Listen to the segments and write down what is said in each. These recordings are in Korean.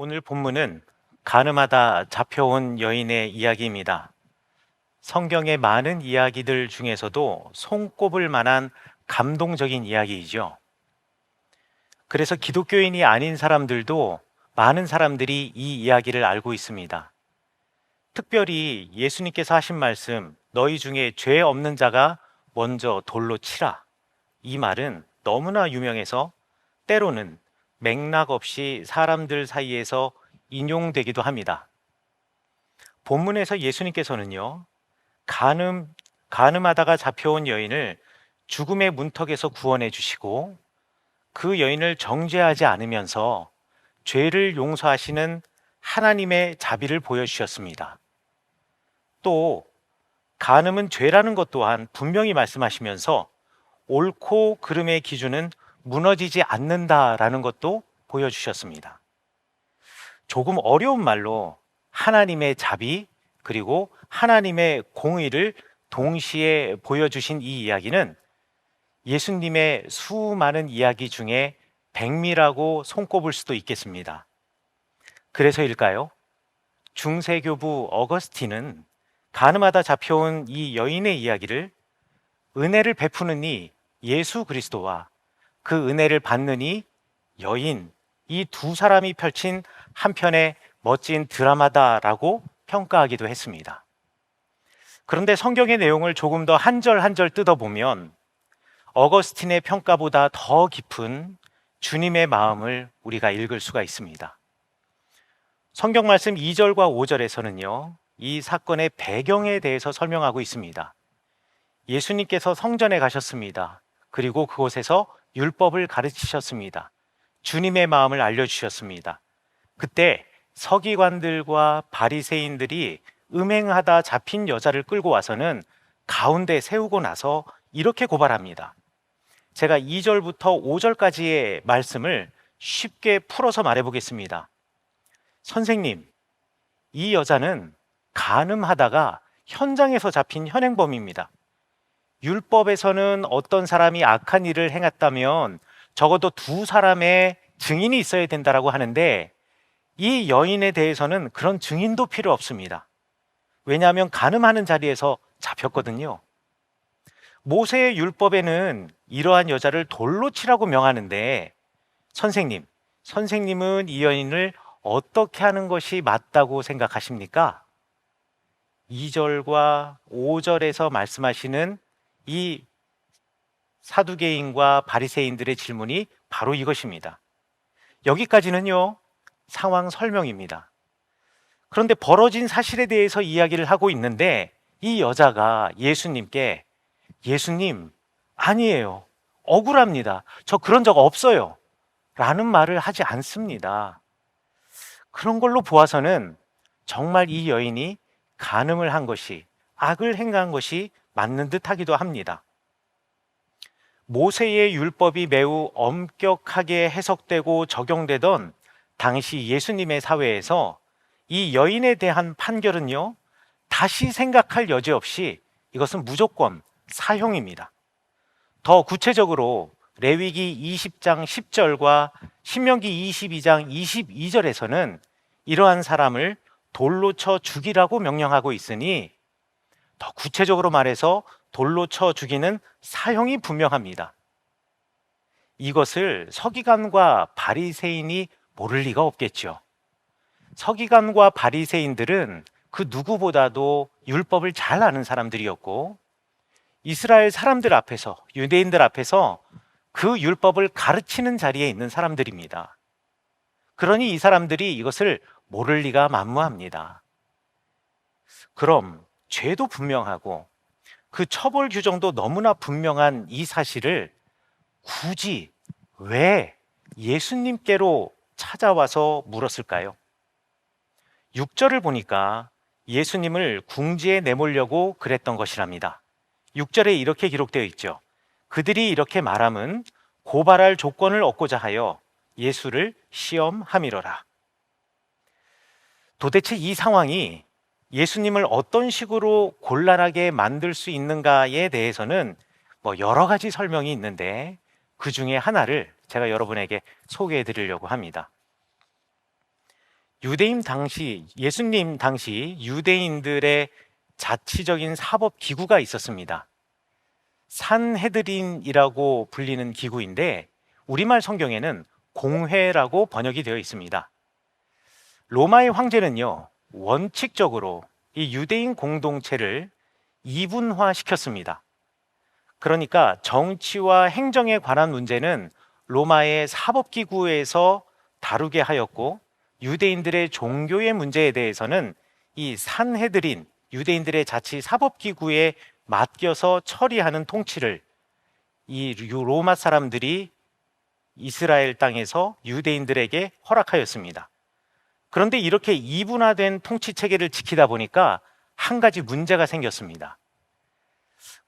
오늘 본문은 가늠하다 잡혀온 여인의 이야기입니다. 성경의 많은 이야기들 중에서도 손꼽을 만한 감동적인 이야기이죠. 그래서 기독교인이 아닌 사람들도 많은 사람들이 이 이야기를 알고 있습니다. 특별히 예수님께서 하신 말씀, 너희 중에 죄 없는 자가 먼저 돌로 치라. 이 말은 너무나 유명해서 때로는 맥락 없이 사람들 사이에서 인용되기도 합니다. 본문에서 예수님께서는요, 간음하다가 잡혀온 여인을 죽음의 문턱에서 구원해 주시고 그 여인을 정죄하지 않으면서 죄를 용서하시는 하나님의 자비를 보여주셨습니다. 또 간음은 죄라는 것 또한 분명히 말씀하시면서 옳고 그름의 기준은 무너지지 않는다라는 것도 보여주셨습니다. 조금 어려운 말로 하나님의 자비 그리고 하나님의 공의를 동시에 보여주신 이 이야기는 예수님의 수많은 이야기 중에 백미라고 손꼽을 수도 있겠습니다. 그래서일까요? 중세교부 어거스틴은 간음하다 잡혀온 이 여인의 이야기를 은혜를 베푸는 이 예수 그리스도와 그 은혜를 받는 이 여인, 이 두 사람이 펼친 한편의 멋진 드라마다라고 평가하기도 했습니다. 그런데 성경의 내용을 조금 더 한 절 한 절 뜯어보면 어거스틴의 평가보다 더 깊은 주님의 마음을 우리가 읽을 수가 있습니다. 성경 말씀 2절과 5절에서는요, 이 사건의 배경에 대해서 설명하고 있습니다. 예수님께서 성전에 가셨습니다. 그리고 그곳에서 율법을 가르치셨습니다. 주님의 마음을 알려주셨습니다. 그때 서기관들과 바리새인들이 음행하다 잡힌 여자를 끌고 와서는 가운데 세우고 나서 이렇게 고발합니다. 제가 2절부터 5절까지의 말씀을 쉽게 풀어서 말해보겠습니다. 선생님, 이 여자는 간음하다가 현장에서 잡힌 현행범입니다. 율법에서는 어떤 사람이 악한 일을 행했다면 적어도 두 사람의 증인이 있어야 된다라고 하는데 이 여인에 대해서는 그런 증인도 필요 없습니다. 왜냐하면 간음하는 자리에서 잡혔거든요. 모세의 율법에는 이러한 여자를 돌로 치라고 명하는데 선생님은 이 여인을 어떻게 하는 것이 맞다고 생각하십니까? 2절과 5절에서 말씀하시는 이 사두개인과 바리새인들의 질문이 바로 이것입니다. 여기까지는요, 상황 설명입니다. 그런데 벌어진 사실에 대해서 이야기를 하고 있는데 이 여자가 예수님께 예수님, 아니에요. 억울합니다. 저 그런 적 없어요. 라는 말을 하지 않습니다. 그런 걸로 보아서는 정말 이 여인이 간음을 한 것이, 악을 행한 것이 맞는 듯 하기도 합니다. 모세의 율법이 매우 엄격하게 해석되고 적용되던 당시 예수님의 사회에서 이 여인에 대한 판결은요, 다시 생각할 여지 없이 이것은 무조건 사형입니다. 더 구체적으로 레위기 20장 10절과 신명기 22장 22절에서는 이러한 사람을 돌로 쳐 죽이라고 명령하고 있으니 더 구체적으로 말해서 돌로 쳐 죽이는 사형이 분명합니다. 이것을 서기관과 바리새인이 모를 리가 없겠죠. 서기관과 바리새인들은 그 누구보다도 율법을 잘 아는 사람들이었고 이스라엘 사람들 앞에서, 유대인들 앞에서 그 율법을 가르치는 자리에 있는 사람들입니다. 그러니 이 사람들이 이것을 모를 리가 만무합니다. 그럼 죄도 분명하고 그 처벌 규정도 너무나 분명한 이 사실을 굳이 왜 예수님께로 찾아와서 물었을까요? 6절을 보니까 예수님을 궁지에 내몰려고 그랬던 것이랍니다. 6절에 이렇게 기록되어 있죠. 그들이 이렇게 말함은 고발할 조건을 얻고자 하여 예수를 시험함이로라. 도대체 이 상황이 예수님을 어떤 식으로 곤란하게 만들 수 있는가에 대해서는 여러 가지 설명이 있는데 그 중에 하나를 제가 여러분에게 소개해 드리려고 합니다. 예수님 당시 유대인들의 자치적인 사법 기구가 있었습니다. 산헤드린이라고 불리는 기구인데 우리말 성경에는 공회라고 번역이 되어 있습니다. 로마의 황제는요, 원칙적으로 이 유대인 공동체를 이분화시켰습니다. 그러니까 정치와 행정에 관한 문제는 로마의 사법기구에서 다루게 하였고, 유대인들의 종교의 문제에 대해서는 이 산헤드린, 유대인들의 자치 사법기구에 맡겨서 처리하는 통치를 이 로마 사람들이 이스라엘 땅에서 유대인들에게 허락하였습니다. 그런데 이렇게 이분화된 통치 체계를 지키다 보니까 한 가지 문제가 생겼습니다.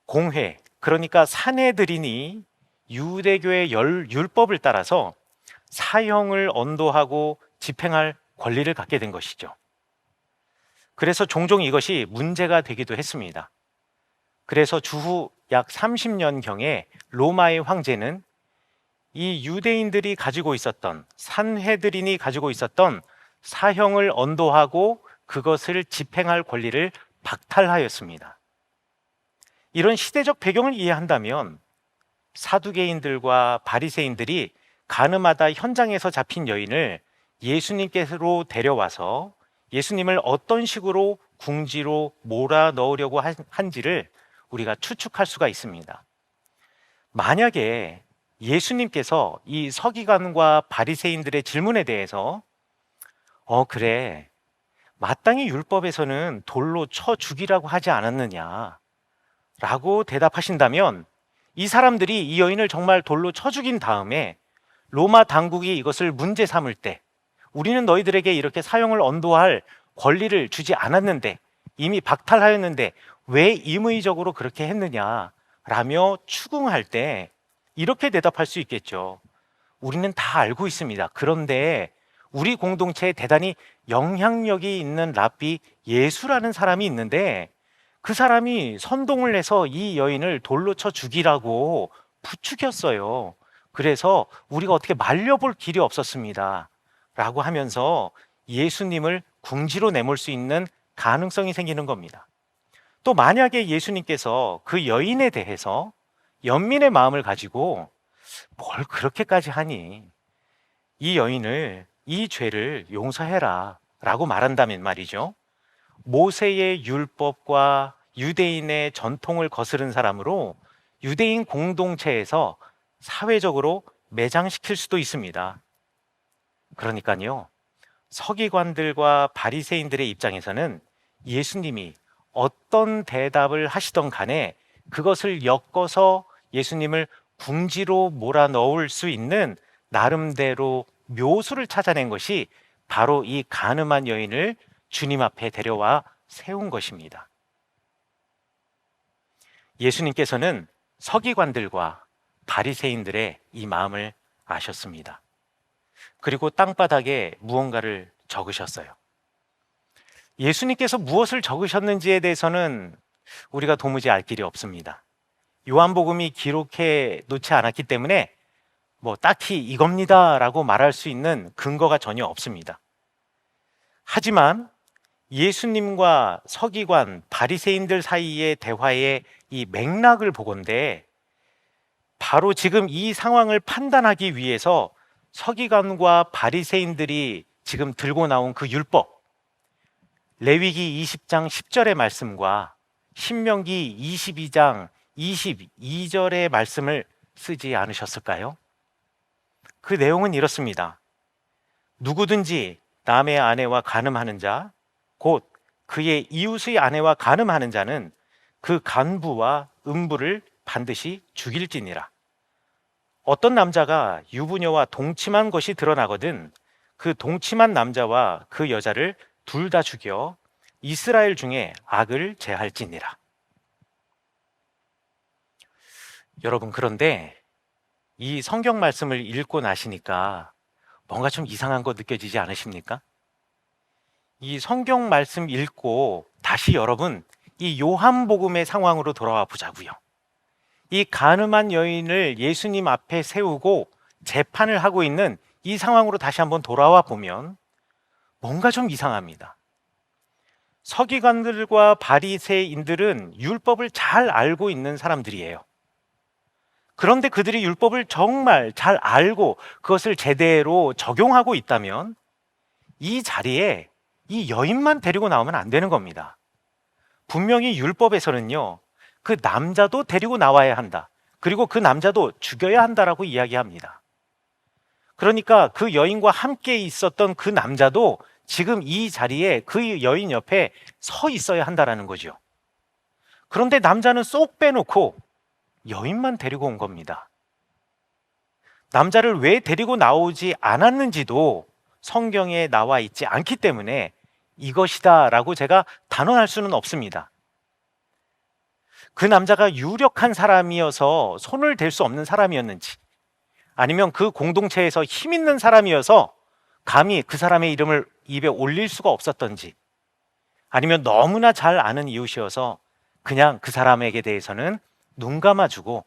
공회, 그러니까 산헤드린이 유대교의 율법을 따라서 사형을 언도하고 집행할 권리를 갖게 된 것이죠. 그래서 종종 이것이 문제가 되기도 했습니다. 그래서 주후 약 30년경에 로마의 황제는 이 유대인들이 가지고 있었던, 산헤드린이 가지고 있었던 사형을 언도하고 그것을 집행할 권리를 박탈하였습니다. 이런 시대적 배경을 이해한다면 사두개인들과 바리새인들이 가늠하다 현장에서 잡힌 여인을 예수님께로 데려와서 예수님을 어떤 식으로 궁지로 몰아넣으려고 한지를 우리가 추측할 수가 있습니다. 만약에 예수님께서 이 서기관과 바리새인들의 질문에 대해서 그래, 마땅히 율법에서는 돌로 쳐 죽이라고 하지 않았느냐 라고 대답하신다면 이 사람들이 이 여인을 정말 돌로 쳐 죽인 다음에 로마 당국이 이것을 문제 삼을 때 우리는 너희들에게 이렇게 사형을 언도할 권리를 주지 않았는데, 이미 박탈하였는데 왜 임의적으로 그렇게 했느냐 라며 추궁할 때 이렇게 대답할 수 있겠죠. 우리는 다 알고 있습니다. 그런데 우리 공동체에 대단히 영향력이 있는 랍비 예수라는 사람이 있는데 그 사람이 선동을 해서 이 여인을 돌로 쳐 죽이라고 부추겼어요. 그래서 우리가 어떻게 말려볼 길이 없었습니다 라고 하면서 예수님을 궁지로 내몰 수 있는 가능성이 생기는 겁니다. 또 만약에 예수님께서 그 여인에 대해서 연민의 마음을 가지고 뭘 그렇게까지 하니, 이 여인을, 이 죄를 용서해라 라고 말한다면 말이죠, 모세의 율법과 유대인의 전통을 거스른 사람으로 유대인 공동체에서 사회적으로 매장시킬 수도 있습니다. 그러니까요, 서기관들과 바리새인들의 입장에서는 예수님이 어떤 대답을 하시던 간에 그것을 엮어서 예수님을 궁지로 몰아넣을 수 있는 나름대로 묘수를 찾아낸 것이 바로 이 간음한 여인을 주님 앞에 데려와 세운 것입니다. 예수님께서는 서기관들과 바리새인들의 이 마음을 아셨습니다. 그리고 땅바닥에 무언가를 적으셨어요. 예수님께서 무엇을 적으셨는지에 대해서는 우리가 도무지 알 길이 없습니다. 요한복음이 기록해 놓지 않았기 때문에 딱히 이겁니다 라고 말할 수 있는 근거가 전혀 없습니다. 하지만 예수님과 서기관, 바리새인들 사이의 대화의 이 맥락을 보건대 바로 지금 이 상황을 판단하기 위해서 서기관과 바리새인들이 지금 들고 나온 그 율법, 레위기 20장 10절의 말씀과 신명기 22장 22절의 말씀을 쓰지 않으셨을까요? 그 내용은 이렇습니다. 누구든지 남의 아내와 간음하는 자, 곧 그의 이웃의 아내와 간음하는 자는 그 간부와 음부를 반드시 죽일지니라. 어떤 남자가 유부녀와 동침한 것이 드러나거든 그 동침한 남자와 그 여자를 둘 다 죽여 이스라엘 중에 악을 제할지니라. 여러분, 그런데 이 성경 말씀을 읽고 나시니까 뭔가 좀 이상한 거 느껴지지 않으십니까? 이 성경 말씀 읽고 다시 여러분 이 요한복음의 상황으로 돌아와 보자고요. 이 간음한 여인을 예수님 앞에 세우고 재판을 하고 있는 이 상황으로 다시 한번 돌아와 보면 뭔가 좀 이상합니다. 서기관들과 바리새인들은 율법을 잘 알고 있는 사람들이에요. 그런데 그들이 율법을 정말 잘 알고 그것을 제대로 적용하고 있다면 이 자리에 이 여인만 데리고 나오면 안 되는 겁니다. 분명히 율법에서는요, 그 남자도 데리고 나와야 한다. 그리고 그 남자도 죽여야 한다라고 이야기합니다. 그러니까 그 여인과 함께 있었던 그 남자도 지금 이 자리에 그 여인 옆에 서 있어야 한다라는 거죠. 그런데 남자는 쏙 빼놓고 여인만 데리고 온 겁니다. 남자를 왜 데리고 나오지 않았는지도 성경에 나와 있지 않기 때문에 이것이다 라고 제가 단언할 수는 없습니다. 그 남자가 유력한 사람이어서 손을 댈 수 없는 사람이었는지, 아니면 그 공동체에서 힘 있는 사람이어서 감히 그 사람의 이름을 입에 올릴 수가 없었던지, 아니면 너무나 잘 아는 이웃이어서 그냥 그 사람에게 대해서는 눈 감아주고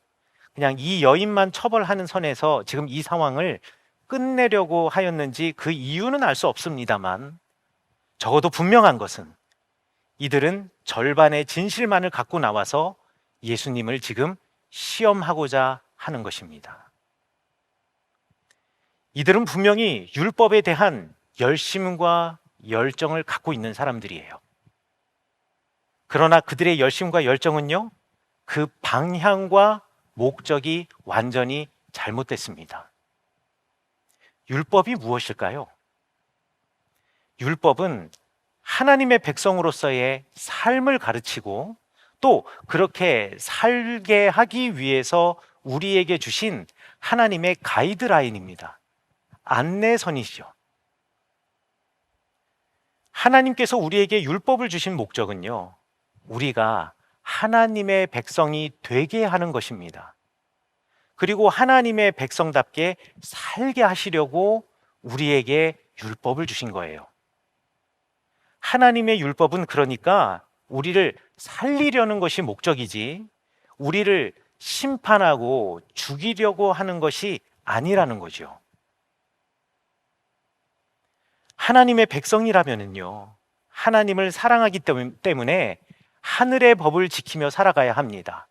그냥 이 여인만 처벌하는 선에서 지금 이 상황을 끝내려고 하였는지 그 이유는 알 수 없습니다만, 적어도 분명한 것은 이들은 절반의 진실만을 갖고 나와서 예수님을 지금 시험하고자 하는 것입니다. 이들은 분명히 율법에 대한 열심과 열정을 갖고 있는 사람들이에요. 그러나 그들의 열심과 열정은요, 그 방향과 목적이 완전히 잘못됐습니다. 율법이 무엇일까요? 율법은 하나님의 백성으로서의 삶을 가르치고 또 그렇게 살게 하기 위해서 우리에게 주신 하나님의 가이드라인입니다. 안내선이죠. 하나님께서 우리에게 율법을 주신 목적은요, 우리가 하나님의 백성이 되게 하는 것입니다. 그리고 하나님의 백성답게 살게 하시려고 우리에게 율법을 주신 거예요. 하나님의 율법은 그러니까 우리를 살리려는 것이 목적이지 우리를 심판하고 죽이려고 하는 것이 아니라는 거죠. 하나님의 백성이라면요, 하나님을 사랑하기 때문에 하늘의 법을 지키며 살아가야 합니다.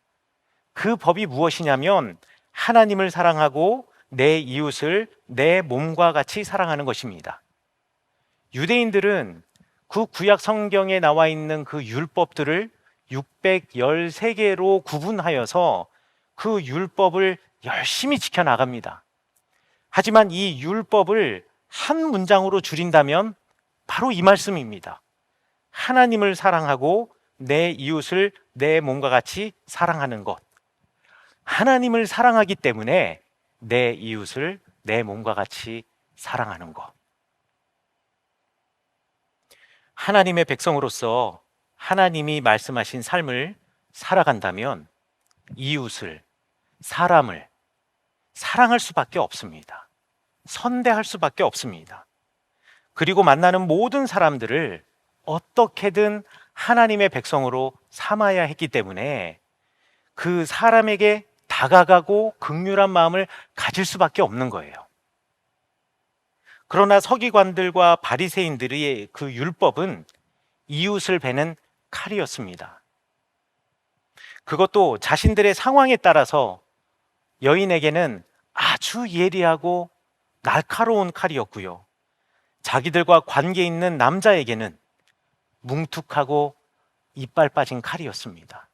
그 법이 무엇이냐면 하나님을 사랑하고 내 이웃을 내 몸과 같이 사랑하는 것입니다. 유대인들은 그 구약 성경에 나와 있는 그 율법들을 613개로 구분하여서 그 율법을 열심히 지켜나갑니다. 하지만 이 율법을 한 문장으로 줄인다면 바로 이 말씀입니다. 하나님을 사랑하고 내 이웃을 내 몸과 같이 사랑하는 것. 하나님을 사랑하기 때문에 내 이웃을 내 몸과 같이 사랑하는 것. 하나님의 백성으로서 하나님이 말씀하신 삶을 살아간다면 이웃을, 사람을 사랑할 수밖에 없습니다. 선대할 수밖에 없습니다. 그리고 만나는 모든 사람들을 어떻게든 하나님의 백성으로 삼아야 했기 때문에 그 사람에게 다가가고 긍휼한 마음을 가질 수밖에 없는 거예요. 그러나 서기관들과 바리새인들의 그 율법은 이웃을 베는 칼이었습니다. 그것도 자신들의 상황에 따라서 여인에게는 아주 예리하고 날카로운 칼이었고요, 자기들과 관계 있는 남자에게는 뭉툭하고 이빨 빠진 칼이었습니다.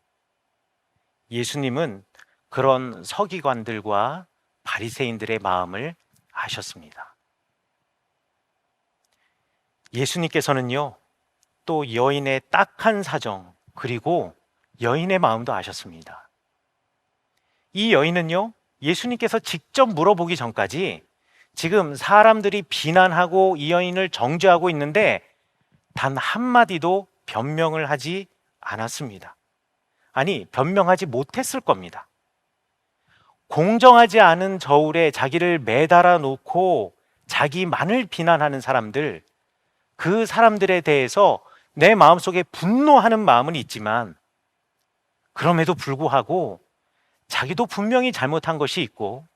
예수님은 그런 서기관들과 바리새인들의 마음을 아셨습니다. 예수님께서는요, 또 여인의 딱한 사정, 그리고 여인의 마음도 아셨습니다. 이 여인은요, 예수님께서 직접 물어보기 전까지 지금 사람들이 비난하고 이 여인을 정죄하고 있는데 단 한마디도 변명을 하지 않았습니다. 아니, 변명하지 못했을 겁니다. 공정하지 않은 저울에 자기를 매달아 놓고 자기만을 비난하는 사람들, 그 사람들에 대해서 내 마음속에 분노하는 마음은 있지만 그럼에도 불구하고 자기도 분명히 잘못한 것이 있고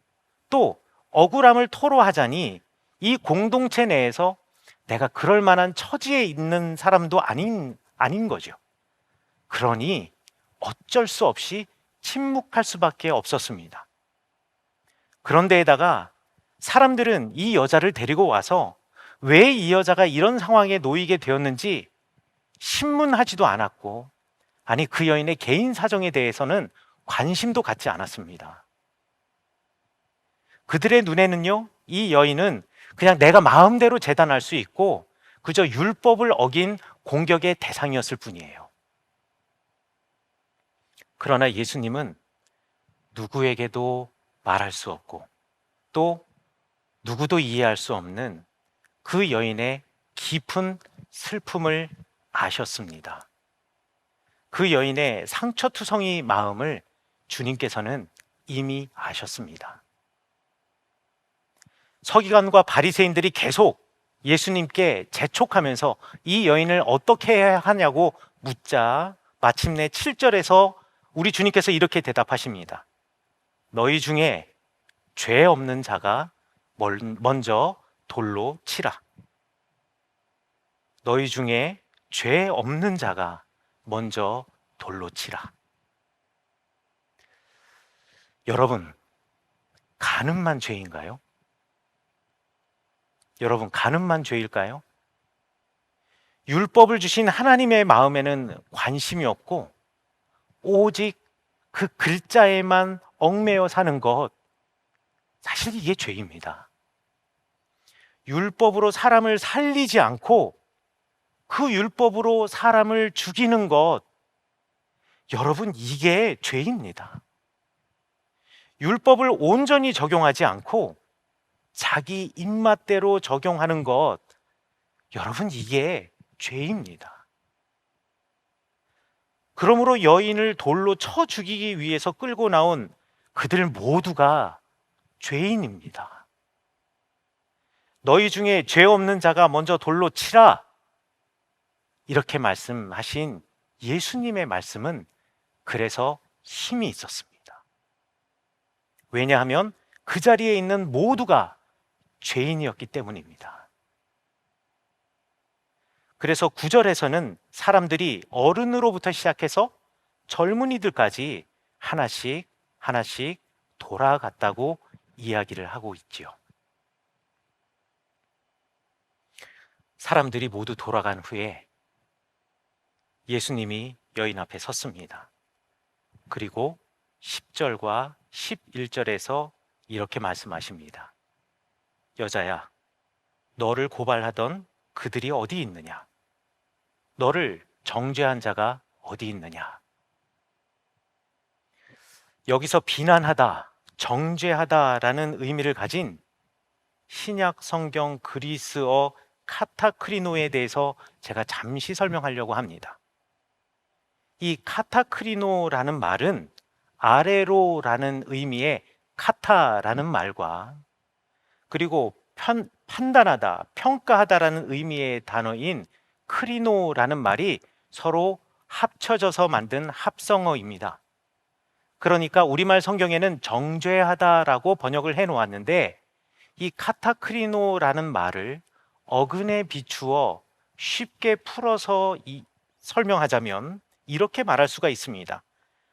또 억울함을 토로하자니 이 공동체 내에서 내가 그럴 만한 처지에 있는 사람도 아닌 거죠. 그러니 어쩔 수 없이 침묵할 수밖에 없었습니다. 그런데에다가 사람들은 이 여자를 데리고 와서 왜 이 여자가 이런 상황에 놓이게 되었는지 신문하지도 않았고, 아니 그 여인의 개인 사정에 대해서는 관심도 갖지 않았습니다. 그들의 눈에는요, 이 여인은 그냥 내가 마음대로 재단할 수 있고 그저 율법을 어긴 공격의 대상이었을 뿐이에요. 그러나 예수님은 누구에게도 말할 수 없고 또 누구도 이해할 수 없는 그 여인의 깊은 슬픔을 아셨습니다. 그 여인의 상처투성이 마음을 주님께서는 이미 아셨습니다. 서기관과 바리새인들이 계속 예수님께 재촉하면서 이 여인을 어떻게 해야 하냐고 묻자 마침내 7절에서 우리 주님께서 이렇게 대답하십니다. 너희 중에 죄 없는 자가 먼저 돌로 치라. 너희 중에 죄 없는 자가 먼저 돌로 치라. 여러분, 간음만 죄인가요? 여러분, 간음만 죄일까요? 율법을 주신 하나님의 마음에는 관심이 없고 오직 그 글자에만 얽매여 사는 것, 사실 이게 죄입니다. 율법으로 사람을 살리지 않고 그 율법으로 사람을 죽이는 것, 여러분 이게 죄입니다. 율법을 온전히 적용하지 않고 자기 입맛대로 적용하는 것, 여러분 이게 죄입니다. 그러므로 여인을 돌로 쳐 죽이기 위해서 끌고 나온 그들 모두가 죄인입니다. 너희 중에 죄 없는 자가 먼저 돌로 치라, 이렇게 말씀하신 예수님의 말씀은 그래서 힘이 있었습니다. 왜냐하면 그 자리에 있는 모두가 죄인이었기 때문입니다. 그래서 9절에서는 사람들이 어른으로부터 시작해서 젊은이들까지 하나씩 하나씩 돌아갔다고 이야기를 하고 있지요. 사람들이 모두 돌아간 후에 예수님이 여인 앞에 섰습니다. 그리고 10절과 11절에서 이렇게 말씀하십니다. 여자야, 너를 고발하던 그들이 어디 있느냐? 너를 정죄한 자가 어디 있느냐? 여기서 비난하다, 정죄하다라는 의미를 가진 신약 성경 그리스어 카타크리노에 대해서 제가 잠시 설명하려고 합니다. 이 카타크리노라는 말은 아래로라는 의미의 카타라는 말과 그리고 판단하다, 평가하다라는 의미의 단어인 크리노라는 말이 서로 합쳐져서 만든 합성어입니다. 그러니까 우리말 성경에는 정죄하다라고 번역을 해 놓았는데 이 카타크리노라는 말을 어근에 비추어 쉽게 풀어서 설명하자면 이렇게 말할 수가 있습니다.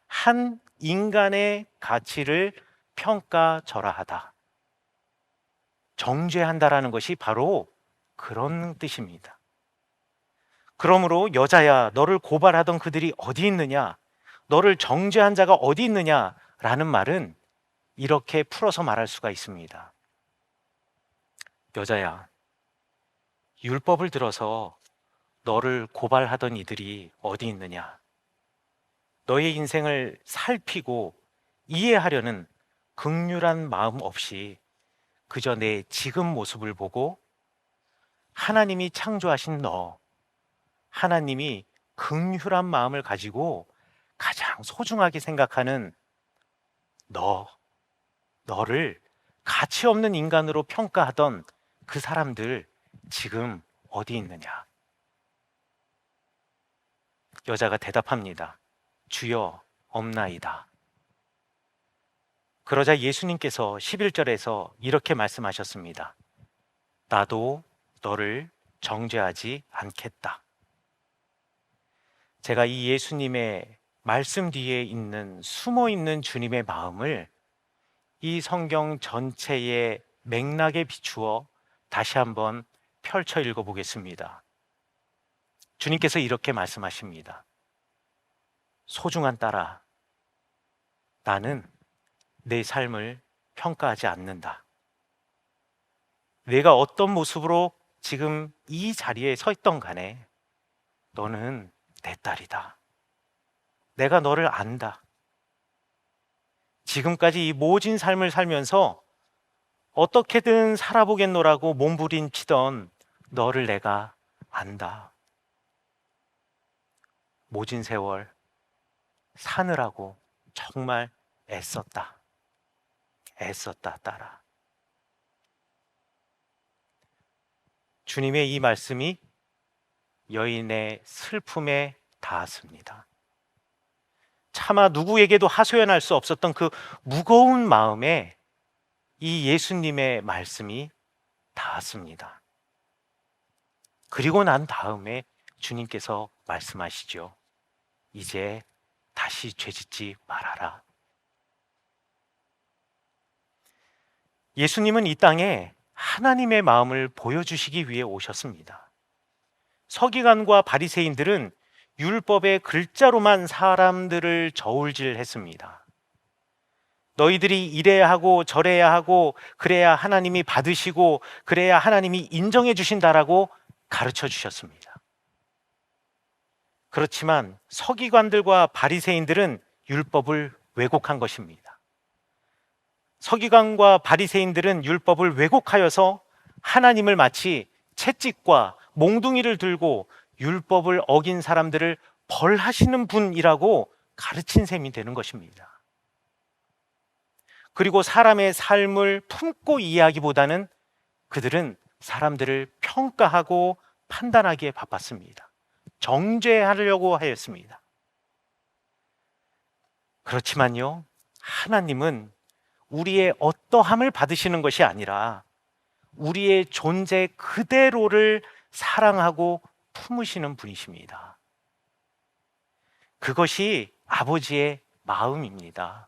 한 인간의 가치를 평가절하하다. 정죄한다라는 것이 바로 그런 뜻입니다. 그러므로 여자야, 너를 고발하던 그들이 어디 있느냐? 너를 정죄한 자가 어디 있느냐라는 말은 이렇게 풀어서 말할 수가 있습니다. 여자야, 율법을 들어서 너를 고발하던 이들이 어디 있느냐? 너의 인생을 살피고 이해하려는 긍휼한 마음 없이 그저 내 지금 모습을 보고 하나님이 창조하신 너, 하나님이 긍휼한 마음을 가지고 가장 소중하게 생각하는 너를 가치 없는 인간으로 평가하던 그 사람들 지금 어디 있느냐? 여자가 대답합니다. 주여, 없나이다. 그러자 예수님께서 11절에서 이렇게 말씀하셨습니다. 나도 너를 정죄하지 않겠다. 제가 이 예수님의 말씀 뒤에 있는 숨어 있는 주님의 마음을 이 성경 전체의 맥락에 비추어 다시 한번 펼쳐 읽어보겠습니다. 주님께서 이렇게 말씀하십니다. 소중한 딸아, 나는 내 삶을 평가하지 않는다. 내가 어떤 모습으로 지금 이 자리에 서 있던 간에 너는 내 딸이다. 내가 너를 안다. 지금까지 이 모진 삶을 살면서 어떻게든 살아보겠노라고 몸부림치던 너를 내가 안다. 모진 세월 사느라고 정말 애썼다. 애썼다, 딸아. 주님의 이 말씀이 여인의 슬픔에 닿았습니다. 차마 누구에게도 하소연할 수 없었던 그 무거운 마음에 이 예수님의 말씀이 닿았습니다. 그리고 난 다음에 주님께서 말씀하시죠. 이제 다시 죄짓지 말아라. 예수님은 이 땅에 하나님의 마음을 보여주시기 위해 오셨습니다. 서기관과 바리새인들은 율법의 글자로만 사람들을 저울질했습니다. 너희들이 이래야 하고 저래야 하고 그래야 하나님이 받으시고 그래야 하나님이 인정해 주신다라고 가르쳐 주셨습니다. 그렇지만 서기관들과 바리새인들은 율법을 왜곡한 것입니다. 서기관과 바리새인들은 율법을 왜곡하여서 하나님을 마치 채찍과 몽둥이를 들고 율법을 어긴 사람들을 벌하시는 분이라고 가르친 셈이 되는 것입니다. 그리고 사람의 삶을 품고 이해하기보다는 그들은 사람들을 평가하고 판단하기에 바빴습니다. 정죄하려고 하였습니다. 그렇지만요, 하나님은 우리의 어떠함을 받으시는 것이 아니라 우리의 존재 그대로를 사랑하고 품으시는 분이십니다. 그것이 아버지의 마음입니다.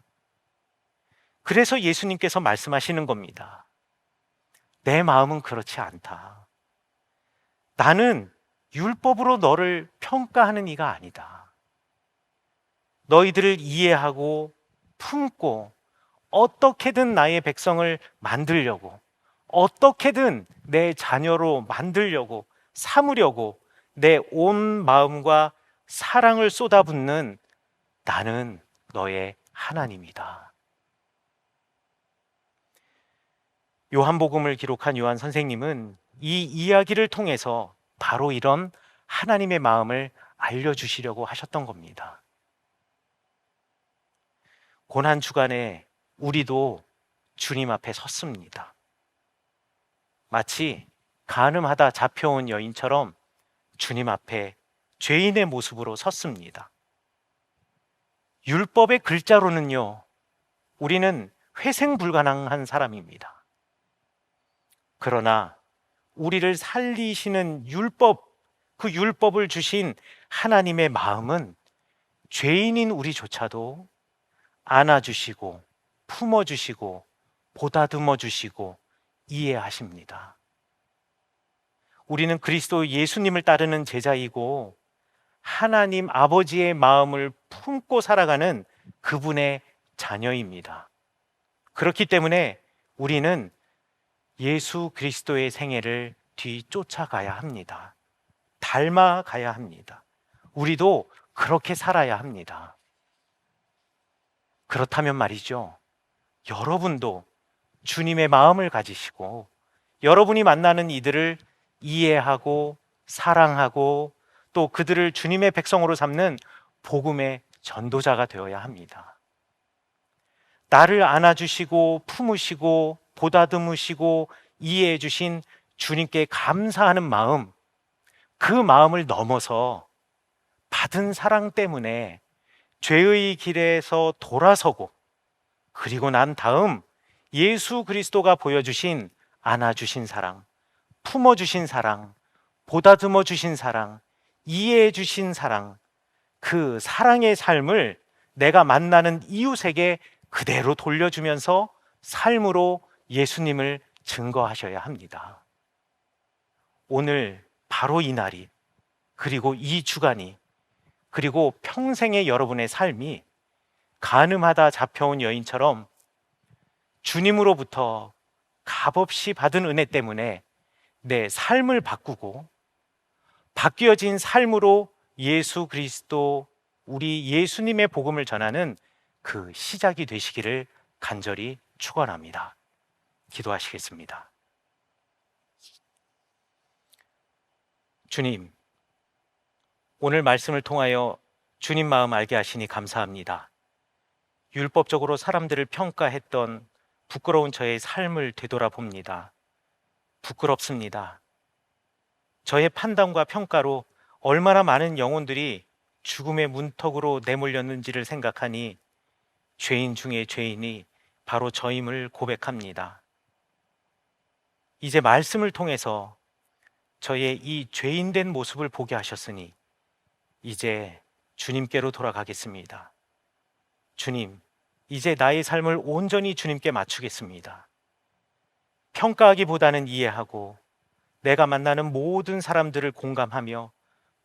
그래서 예수님께서 말씀하시는 겁니다. 내 마음은 그렇지 않다. 나는 율법으로 너를 평가하는 이가 아니다. 너희들을 이해하고 품고 어떻게든 나의 백성을 만들려고, 어떻게든 내 자녀로 만들려고, 삼으려고 내 온 마음과 사랑을 쏟아붓는 나는 너의 하나님이다. 요한복음을 기록한 요한 선생님은 이 이야기를 통해서 바로 이런 하나님의 마음을 알려주시려고 하셨던 겁니다. 고난주간에 우리도 주님 앞에 섰습니다. 마치 간음하다 잡혀온 여인처럼 주님 앞에 죄인의 모습으로 섰습니다. 율법의 글자로는요, 우리는 회생 불가능한 사람입니다. 그러나 우리를 살리시는 율법, 그 율법을 주신 하나님의 마음은 죄인인 우리조차도 안아주시고 품어주시고 보다듬어주시고 이해하십니다. 우리는 그리스도 예수님을 따르는 제자이고 하나님 아버지의 마음을 품고 살아가는 그분의 자녀입니다. 그렇기 때문에 우리는 예수 그리스도의 생애를 뒤쫓아가야 합니다. 닮아가야 합니다. 우리도 그렇게 살아야 합니다. 그렇다면 말이죠, 여러분도 주님의 마음을 가지시고 여러분이 만나는 이들을 이해하고 사랑하고 또 그들을 주님의 백성으로 삼는 복음의 전도자가 되어야 합니다. 나를 안아주시고 품으시고 보다듬으시고 이해해 주신 주님께 감사하는 마음, 그 마음을 넘어서 받은 사랑 때문에 죄의 길에서 돌아서고 그리고 난 다음 예수 그리스도가 보여주신 안아주신 사랑, 품어주신 사랑, 보다듬어 주신 사랑, 이해해 주신 사랑, 그 사랑의 삶을 내가 만나는 이웃에게 그대로 돌려주면서 삶으로 예수님을 증거하셔야 합니다. 오늘 바로 이 날이, 그리고 이 주간이, 그리고 평생의 여러분의 삶이 가늠하다 잡혀온 여인처럼 주님으로부터 값없이 받은 은혜 때문에 내 삶을 바꾸고 바뀌어진 삶으로 예수 그리스도, 우리 예수님의 복음을 전하는 그 시작이 되시기를 간절히 축원합니다. 기도하시겠습니다. 주님, 오늘 말씀을 통하여 주님 마음 알게 하시니 감사합니다. 율법적으로 사람들을 평가했던 부끄러운 저의 삶을 되돌아봅니다. 부끄럽습니다. 저의 판단과 평가로 얼마나 많은 영혼들이 죽음의 문턱으로 내몰렸는지를 생각하니 죄인 중에 죄인이 바로 저임을 고백합니다. 이제 말씀을 통해서 저의 이 죄인된 모습을 보게 하셨으니 이제 주님께로 돌아가겠습니다. 주님, 이제 나의 삶을 온전히 주님께 맞추겠습니다. 평가하기보다는 이해하고 내가 만나는 모든 사람들을 공감하며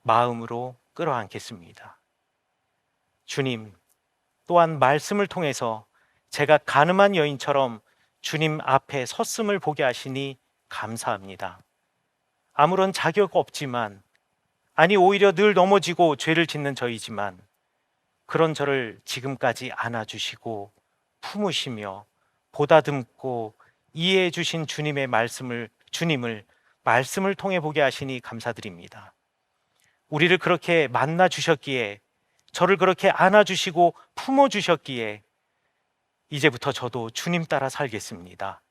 마음으로 끌어안겠습니다. 주님, 또한 말씀을 통해서 제가 가늠한 여인처럼 주님 앞에 섰음을 보게 하시니 감사합니다. 아무런 자격 없지만, 아니 오히려 늘 넘어지고 죄를 짓는 저이지만 그런 저를 지금까지 안아주시고 품으시며 보다듬고 이해해 주신 주님을 말씀을 통해 보게 하시니 감사드립니다. 우리를 그렇게 만나 주셨기에, 저를 그렇게 안아주시고 품어주셨기에 이제부터 저도 주님 따라 살겠습니다.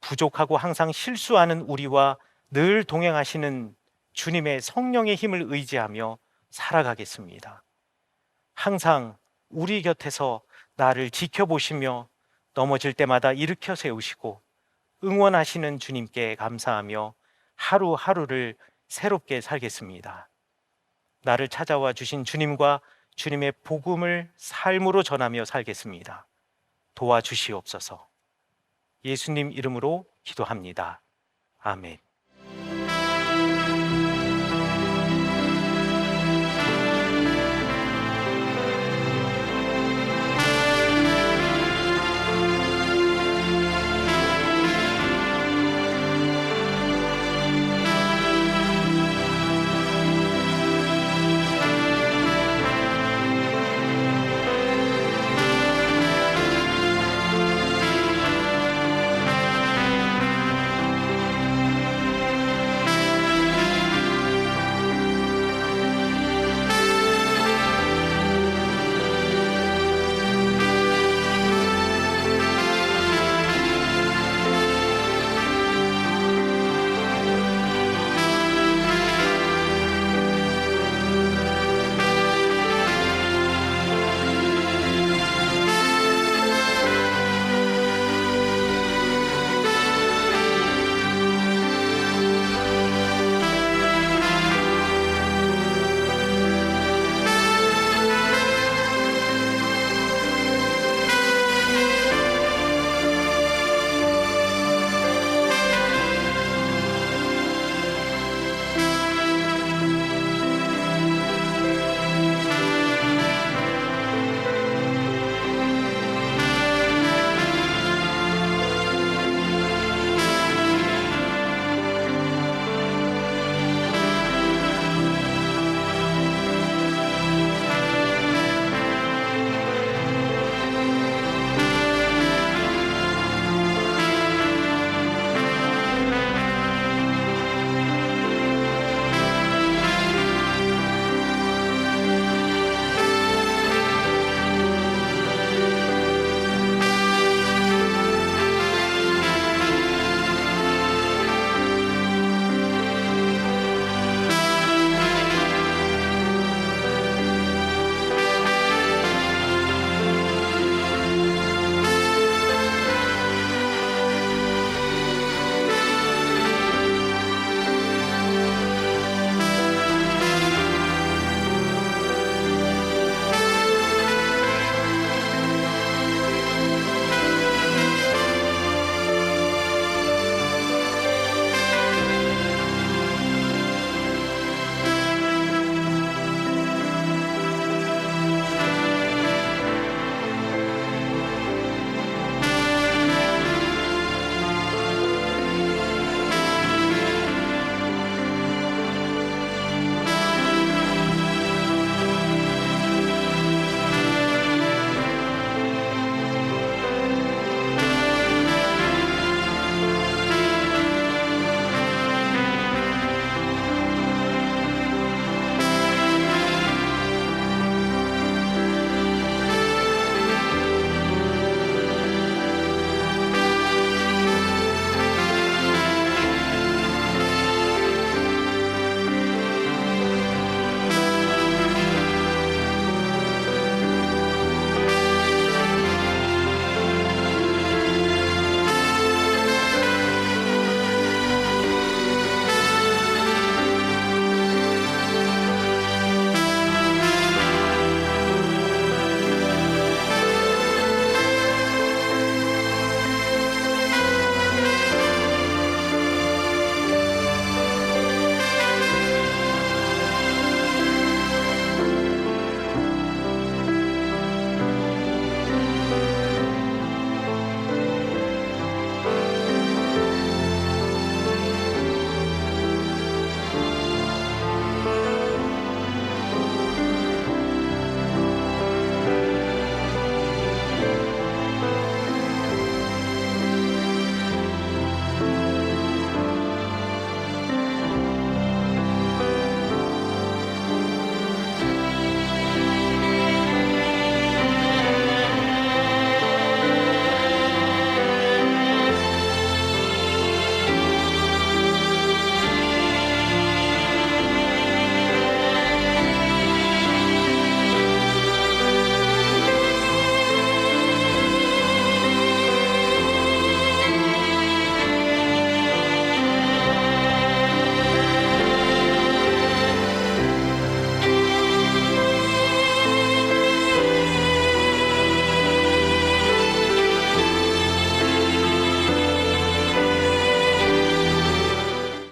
부족하고 항상 실수하는 우리와 늘 동행하시는 주님의 성령의 힘을 의지하며 살아가겠습니다. 항상 우리 곁에서 나를 지켜보시며 넘어질 때마다 일으켜 세우시고 응원하시는 주님께 감사하며 하루하루를 새롭게 살겠습니다. 나를 찾아와 주신 주님과 주님의 복음을 삶으로 전하며 살겠습니다. 도와주시옵소서. 예수님 이름으로 기도합니다. 아멘.